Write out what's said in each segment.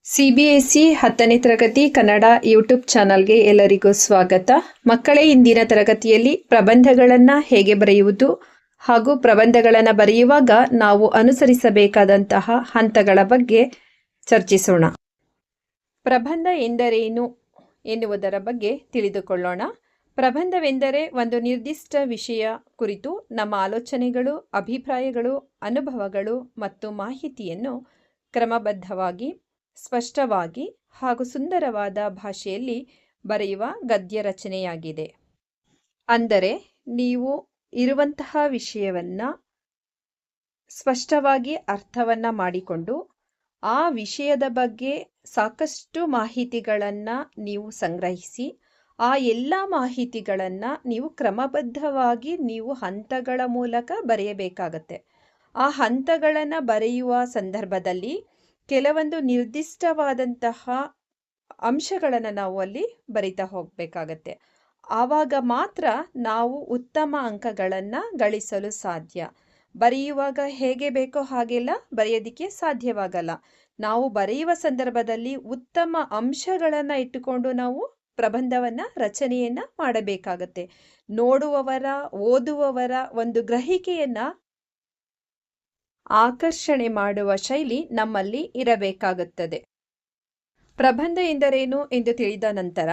CBSE 10ನೇ ತರಗತಿ Kannada YouTube ಚಾನಲ್ಗೆ ಎಲ್ಲರಿಗೂ ಸ್ವಾಗತ. ಮಕ್ಕಳೇ, ಇಂದಿನ ತರಗತಿಯಲ್ಲಿ ಪ್ರಬಂಧಗಳನ್ನು ಹೇಗೆ ಬರೆಯುವುದು ಹಾಗೂ ಪ್ರಬಂಧಗಳನ್ನು ಬರೆಯುವಾಗ ನಾವು ಅನುಸರಿಸಬೇಕಾದಂತಹ ಹಂತಗಳ ಬಗ್ಗೆ ಚರ್ಚಿಸೋಣ. ಪ್ರಬಂಧ ಎಂದರೇನು ಎನ್ನುವುದರ ಬಗ್ಗೆ ತಿಳಿದುಕೊಳ್ಳೋಣ. ಪ್ರಬಂಧವೆಂದರೆ ಒಂದು ನಿರ್ದಿಷ್ಟ ವಿಷಯ ಕುರಿತು ನಮ್ಮ ಆಲೋಚನೆಗಳು, ಅಭಿಪ್ರಾಯಗಳು, ಅನುಭವಗಳು ಮತ್ತು ಮಾಹಿತಿಯನ್ನು ಕ್ರಮಬದ್ಧವಾಗಿ, ಸ್ಪಷ್ಟವಾಗಿ ಹಾಗೂ ಸುಂದರವಾದ ಭಾಷೆಯಲ್ಲಿ ಬರೆಯುವ ಗದ್ಯ ರಚನೆಯಾಗಿದೆ. ಅಂದರೆ ನೀವು ಇರುವಂತಹ ವಿಷಯವನ್ನು ಸ್ಪಷ್ಟವಾಗಿ ಅರ್ಥವನ್ನು ಮಾಡಿಕೊಂಡು ಆ ವಿಷಯದ ಬಗ್ಗೆ ಸಾಕಷ್ಟು ಮಾಹಿತಿಗಳನ್ನು ನೀವು ಸಂಗ್ರಹಿಸಿ ಆ ಎಲ್ಲ ಮಾಹಿತಿಗಳನ್ನು ನೀವು ಕ್ರಮಬದ್ಧವಾಗಿ ನೀವು ಹಂತಗಳ ಮೂಲಕ ಬರೆಯಬೇಕಾಗತ್ತೆ. ಆ ಹಂತಗಳನ್ನು ಬರೆಯುವ ಸಂದರ್ಭದಲ್ಲಿ ಕೆಲವೊಂದು ನಿರ್ದಿಷ್ಟವಾದಂತಹ ಅಂಶಗಳನ್ನು ನಾವು ಅಲ್ಲಿ ಬರಿತಾ ಹೋಗಬೇಕಾಗತ್ತೆ. ಆವಾಗ ಮಾತ್ರ ನಾವು ಉತ್ತಮ ಅಂಕಗಳನ್ನು ಗಳಿಸಲು ಸಾಧ್ಯ. ಬರೆಯುವಾಗ ಹೇಗೆ ಬೇಕೋ ಹಾಗೆಲ್ಲ ಬರೆಯೋದಕ್ಕೆ ಸಾಧ್ಯವಾಗಲ್ಲ. ನಾವು ಬರೆಯುವ ಸಂದರ್ಭದಲ್ಲಿ ಉತ್ತಮ ಅಂಶಗಳನ್ನು ಇಟ್ಟುಕೊಂಡು ನಾವು ಪ್ರಬಂಧವನ್ನು ರಚನೆಯನ್ನು ಮಾಡಬೇಕಾಗತ್ತೆ. ನೋಡುವವರ, ಓದುವವರ ಒಂದು ಗ್ರಹಿಕೆಯನ್ನು ಆಕರ್ಷಣೆ ಮಾಡುವ ಶೈಲಿ ನಮ್ಮಲ್ಲಿ ಇರಬೇಕಾಗುತ್ತದೆ. ಪ್ರಬಂಧ ಎಂದರೇನು ಎಂದು ತಿಳಿದ ನಂತರ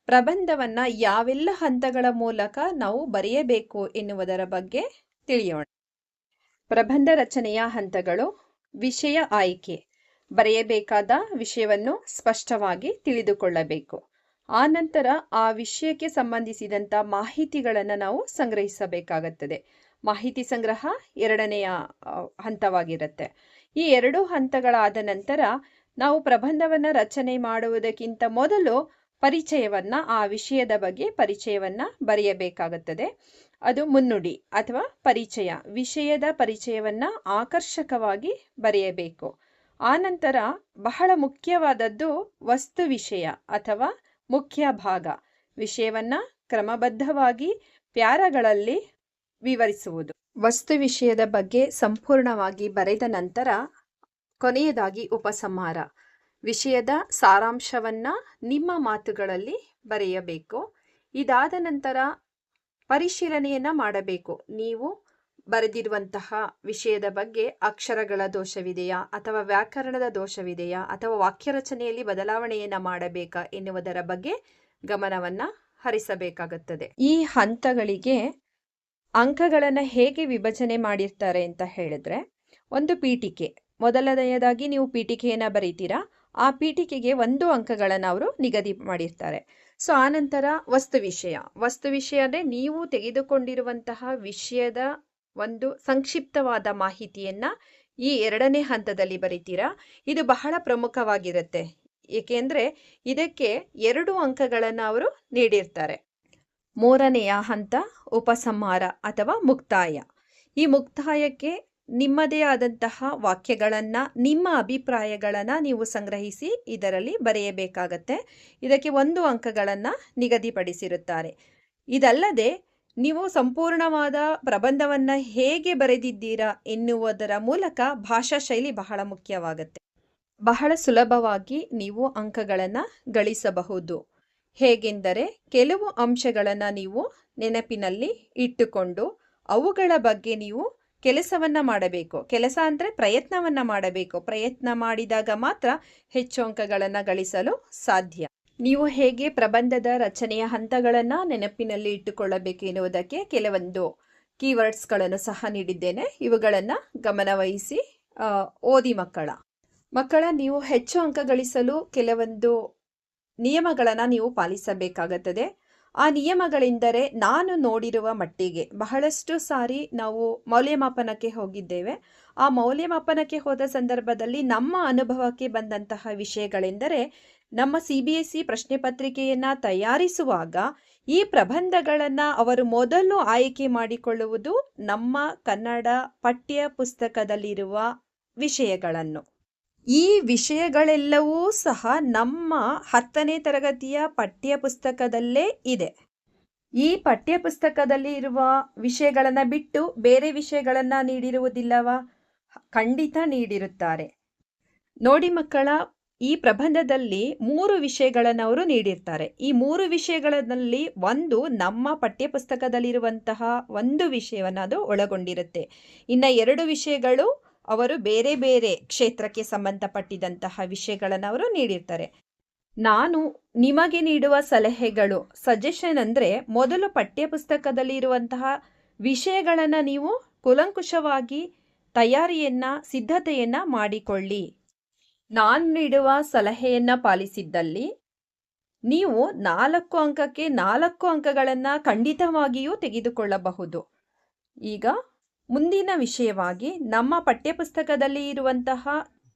ಪ್ರಬಂಧವನ್ನು ಯಾವೆಲ್ಲ ಹಂತಗಳ ಮೂಲಕ ನಾವು ಬರೆಯಬೇಕು ಎನ್ನುವುದರ ಬಗ್ಗೆ ತಿಳಿಯೋಣ. ಪ್ರಬಂಧ ರಚನೆಯ ಹಂತಗಳು: ವಿಷಯ ಆಯ್ಕೆ. ಬರೆಯಬೇಕಾದ ವಿಷಯವನ್ನು ಸ್ಪಷ್ಟವಾಗಿ ತಿಳಿದುಕೊಳ್ಳಬೇಕು. ಆನಂತರ ಆ ವಿಷಯಕ್ಕೆ ಸಂಬಂಧಿಸಿದಂಥ ಮಾಹಿತಿಗಳನ್ನು ನಾವು ಸಂಗ್ರಹಿಸಬೇಕಾಗುತ್ತದೆ. ಮಾಹಿತಿ ಸಂಗ್ರಹ ಎರಡನೆಯ ಹಂತವಾಗಿರುತ್ತೆ. ಈ ಎರಡು ಹಂತಗಳಾದ ನಂತರ ನಾವು ಪ್ರಬಂಧವನ್ನು ರಚನೆ ಮಾಡುವುದಕ್ಕಿಂತ ಮೊದಲು ಪರಿಚಯವನ್ನು, ಆ ವಿಷಯದ ಬಗ್ಗೆ ಪರಿಚಯವನ್ನು ಬರೆಯಬೇಕಾಗುತ್ತದೆ. ಅದು ಮುನ್ನುಡಿ ಅಥವಾ ಪರಿಚಯ. ವಿಷಯದ ಪರಿಚಯವನ್ನು ಆಕರ್ಷಕವಾಗಿ ಬರೆಯಬೇಕು. ಆನಂತರ ಬಹಳ ಮುಖ್ಯವಾದದ್ದು ವಸ್ತು ವಿಷಯ ಅಥವಾ ಮುಖ್ಯ ಭಾಗ. ವಿಷಯವನ್ನು ಕ್ರಮಬದ್ಧವಾಗಿ ಪ್ಯಾರಾಗಳಲ್ಲಿ ವಿವರಿಸುವುದು. ವಸ್ತು ವಿಷಯದ ಬಗ್ಗೆ ಸಂಪೂರ್ಣವಾಗಿ ಬರೆದ ನಂತರ ಕೊನೆಯದಾಗಿ ಉಪಸಂಹಾರ. ವಿಷಯದ ಸಾರಾಂಶವನ್ನು ನಿಮ್ಮ ಮಾತುಗಳಲ್ಲಿ ಬರೆಯಬೇಕು. ಇದಾದ ನಂತರ ಪರಿಶೀಲನೆಯನ್ನು ಮಾಡಬೇಕು. ನೀವು ಬರೆದಿರುವಂತಹ ವಿಷಯದ ಬಗ್ಗೆ ಅಕ್ಷರಗಳ ದೋಷವಿದೆಯಾ ಅಥವಾ ವ್ಯಾಕರಣದ ದೋಷವಿದೆಯಾ ಅಥವಾ ವಾಕ್ಯ ರಚನೆಯಲ್ಲಿ ಬದಲಾವಣೆಯನ್ನು ಮಾಡಬೇಕಾ ಎನ್ನುವುದರ ಬಗ್ಗೆ ಗಮನವನ್ನು ಹರಿಸಬೇಕಾಗುತ್ತದೆ. ಈ ಹಂತಗಳಿಗೆ ಅಂಕಗಳನ್ನು ಹೇಗೆ ವಿಭಜನೆ ಮಾಡಿರ್ತಾರೆ ಅಂತ ಹೇಳಿದ್ರೆ, ಒಂದು ಪೀಠಿಕೆ. ಮೊದಲನೆಯದಾಗಿ ನೀವು ಪೀಠಿಕೆಯನ್ನು ಬರೀತೀರಾ. ಆ ಪೀಠಿಕೆಗೆ 1 ಅಂಕಗಳನ್ನು ಅವರು ನಿಗದಿ ಮಾಡಿರ್ತಾರೆ. ಸೊ ಆನಂತರ ವಸ್ತು ವಿಷಯ. ವಸ್ತು ವಿಷಯ ಅಂದರೆ ನೀವು ತೆಗೆದುಕೊಂಡಿರುವಂತಹ ವಿಷಯದ ಒಂದು ಸಂಕ್ಷಿಪ್ತವಾದ ಮಾಹಿತಿಯನ್ನು ಈ 2ನೇ ಹಂತದಲ್ಲಿ ಬರೀತೀರಾ. ಇದು ಬಹಳ ಪ್ರಮುಖವಾಗಿರುತ್ತೆ. ಏಕೆಂದರೆ ಇದಕ್ಕೆ 2 ಅಂಕಗಳನ್ನು ಅವರು ನೀಡಿರ್ತಾರೆ. 3ನೆಯ ಹಂತ ಉಪಸಂಹಾರ ಅಥವಾ ಮುಕ್ತಾಯ. ಈ ಮುಕ್ತಾಯಕ್ಕೆ ನಿಮ್ಮದೇ ಆದಂತಹ ವಾಕ್ಯಗಳನ್ನು, ನಿಮ್ಮ ಅಭಿಪ್ರಾಯಗಳನ್ನು ನೀವು ಸಂಗ್ರಹಿಸಿ ಇದರಲ್ಲಿ ಬರೆಯಬೇಕಾಗತ್ತೆ. ಇದಕ್ಕೆ 1 ಅಂಕಗಳನ್ನು ನಿಗದಿಪಡಿಸಿರುತ್ತಾರೆ. ಇದಲ್ಲದೆ ನೀವು ಸಂಪೂರ್ಣವಾದ ಪ್ರಬಂಧವನ್ನು ಹೇಗೆ ಬರೆದಿದ್ದೀರಾ ಎನ್ನುವುದರ ಮೂಲಕ ಭಾಷಾ ಶೈಲಿ ಬಹಳ ಮುಖ್ಯವಾಗುತ್ತೆ. ಬಹಳ ಸುಲಭವಾಗಿ ನೀವು ಅಂಕಗಳನ್ನು ಗಳಿಸಬಹುದು. ಹೇಗೆಂದರೆ, ಕೆಲವು ಅಂಶಗಳನ್ನು ನೀವು ನೆನಪಿನಲ್ಲಿ ಇಟ್ಟುಕೊಂಡು ಅವುಗಳ ಬಗ್ಗೆ ನೀವು ಕೆಲಸವನ್ನು ಮಾಡಬೇಕು. ಕೆಲಸ ಅಂದರೆ ಪ್ರಯತ್ನವನ್ನು ಮಾಡಬೇಕು. ಪ್ರಯತ್ನ ಮಾಡಿದಾಗ ಮಾತ್ರ ಹೆಚ್ಚು ಅಂಕಗಳನ್ನು ಗಳಿಸಲು ಸಾಧ್ಯ. ನೀವು ಹೇಗೆ ಪ್ರಬಂಧದ ರಚನೆಯ ಹಂತಗಳನ್ನು ನೆನಪಿನಲ್ಲಿ ಇಟ್ಟುಕೊಳ್ಳಬೇಕು ಎನ್ನುವುದಕ್ಕೆ ಕೆಲವೊಂದು ಕೀವರ್ಡ್ಸ್ಗಳನ್ನು ಸಹ ನೀಡಿದ್ದೇನೆ. ಇವುಗಳನ್ನು ಗಮನವಹಿಸಿ ಓದಿ ಮಕ್ಕಳ. ನೀವು ಹೆಚ್ಚು ಅಂಕ ಗಳಿಸಲು ಕೆಲವೊಂದು ನಿಯಮಗಳನ್ನು ನೀವು ಪಾಲಿಸಬೇಕಾಗುತ್ತದೆ. ಆ ನಿಯಮಗಳೆಂದರೆ, ನಾನು ನೋಡಿರುವ ಮಟ್ಟಿಗೆ ಬಹಳಷ್ಟು ಸಾರಿ ನಾವು ಮೌಲ್ಯಮಾಪನಕ್ಕೆ ಹೋಗಿದ್ದೇವೆ. ಆ ಮೌಲ್ಯಮಾಪನಕ್ಕೆ ಹೋದ ಸಂದರ್ಭದಲ್ಲಿ ನಮ್ಮ ಅನುಭವಕ್ಕೆ ಬಂದಂತಹ ವಿಷಯಗಳೆಂದರೆ, ನಮ್ಮ CBSE ಪ್ರಶ್ನೆ ಪತ್ರಿಕೆಯನ್ನು ತಯಾರಿಸುವಾಗ ಈ ಪ್ರಬಂಧಗಳನ್ನು ಅವರು ಮೊದಲು ಆಯ್ಕೆ ಮಾಡಿಕೊಳ್ಳುವುದು ನಮ್ಮ ಕನ್ನಡ ಪಠ್ಯ ಪುಸ್ತಕದಲ್ಲಿರುವ ವಿಷಯಗಳನ್ನು. ಈ ವಿಷಯಗಳೆಲ್ಲವೂ ಸಹ ನಮ್ಮ 10ನೇ ತರಗತಿಯ ಪಠ್ಯ ಪುಸ್ತಕದಲ್ಲೇ ಇದೆ. ಈ ಪಠ್ಯ ಪುಸ್ತಕದಲ್ಲಿ ಇರುವ ವಿಷಯಗಳನ್ನು ಬಿಟ್ಟು ಬೇರೆ ವಿಷಯಗಳನ್ನು ನೀಡಿರುವುದಿಲ್ಲವಾ? ಖಂಡಿತ ನೀಡಿರುತ್ತಾರೆ. ನೋಡಿ ಮಕ್ಕಳ, ಈ ಪ್ರಬಂಧದಲ್ಲಿ 3 ವಿಷಯಗಳನ್ನು ಅವರು ನೀಡಿರ್ತಾರೆ. ಈ 3 ವಿಷಯಗಳಲ್ಲಿ ಒಂದು ನಮ್ಮ ಪಠ್ಯಪುಸ್ತಕದಲ್ಲಿರುವಂತಹ ಒಂದು ವಿಷಯವನ್ನು ಅದು ಒಳಗೊಂಡಿರುತ್ತೆ. ಇನ್ನು 2 ವಿಷಯಗಳು ಅವರು ಬೇರೆ ಬೇರೆ ಕ್ಷೇತ್ರಕ್ಕೆ ಸಂಬಂಧಪಟ್ಟಿದಂತಹ ವಿಷಯಗಳನ್ನು ಅವರು ನೀಡಿರ್ತಾರೆ. ನಾನು ನಿಮಗೆ ನೀಡುವ ಸಲಹೆಗಳು, ಸಜೆಷನ್ ಅಂದರೆ, ಮೊದಲು ಪಠ್ಯಪುಸ್ತಕದಲ್ಲಿ ಇರುವಂತಹ ವಿಷಯಗಳನ್ನು ನೀವು ಕೂಲಂಕುಷವಾಗಿ ಸಿದ್ಧತೆಯನ್ನು ಮಾಡಿಕೊಳ್ಳಿ. ನಾನು ನೀಡುವ ಸಲಹೆಯನ್ನು ಪಾಲಿಸಿದ್ದಲ್ಲಿ ನೀವು 4 ಅಂಕಕ್ಕೆ 4 ಅಂಕಗಳನ್ನು ಖಂಡಿತವಾಗಿಯೂ ತೆಗೆದುಕೊಳ್ಳಬಹುದು. ಈಗ ಮುಂದಿನ ವಿಷಯವಾಗಿ ನಮ್ಮ ಪಠ್ಯಪುಸ್ತಕದಲ್ಲಿ ಇರುವಂತಹ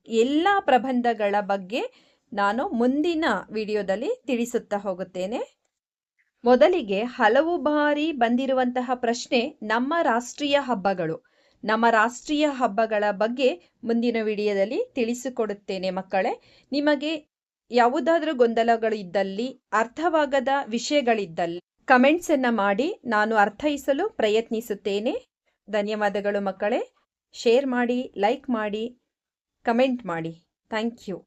ಎಲ್ಲ ಪ್ರಬಂಧಗಳ ಬಗ್ಗೆ ನಾನು ಮುಂದಿನ ವಿಡಿಯೋದಲ್ಲಿ ತಿಳಿಸುತ್ತಾ ಹೋಗುತ್ತೇನೆ. ಮೊದಲಿಗೆ ಹಲವು ಬಾರಿ ಬಂದಿರುವಂತಹ ಪ್ರಶ್ನೆ ನಮ್ಮ ರಾಷ್ಟ್ರೀಯ ಹಬ್ಬಗಳು. ನಮ್ಮ ರಾಷ್ಟ್ರೀಯ ಹಬ್ಬಗಳ ಬಗ್ಗೆ ಮುಂದಿನ ವಿಡಿಯೋದಲ್ಲಿ ತಿಳಿಸಿಕೊಡುತ್ತೇನೆ ಮಕ್ಕಳೇ. ನಿಮಗೆ ಯಾವುದಾದ್ರೂ ಗೊಂದಲಗಳು ಇದ್ದಲ್ಲಿ, ಅರ್ಥವಾಗದ ವಿಷಯಗಳಿದ್ದಲ್ಲಿ ಕಮೆಂಟ್ಸನ್ನು ಮಾಡಿ, ನಾನು ಅರ್ಥೈಸಲು ಪ್ರಯತ್ನಿಸುತ್ತೇನೆ. ಧನ್ಯವಾದಗಳು ಮಕ್ಕಳೇ. ಶೇರ್ ಮಾಡಿ, ಲೈಕ್ ಮಾಡಿ, ಕಮೆಂಟ್ ಮಾಡಿ. Thank you.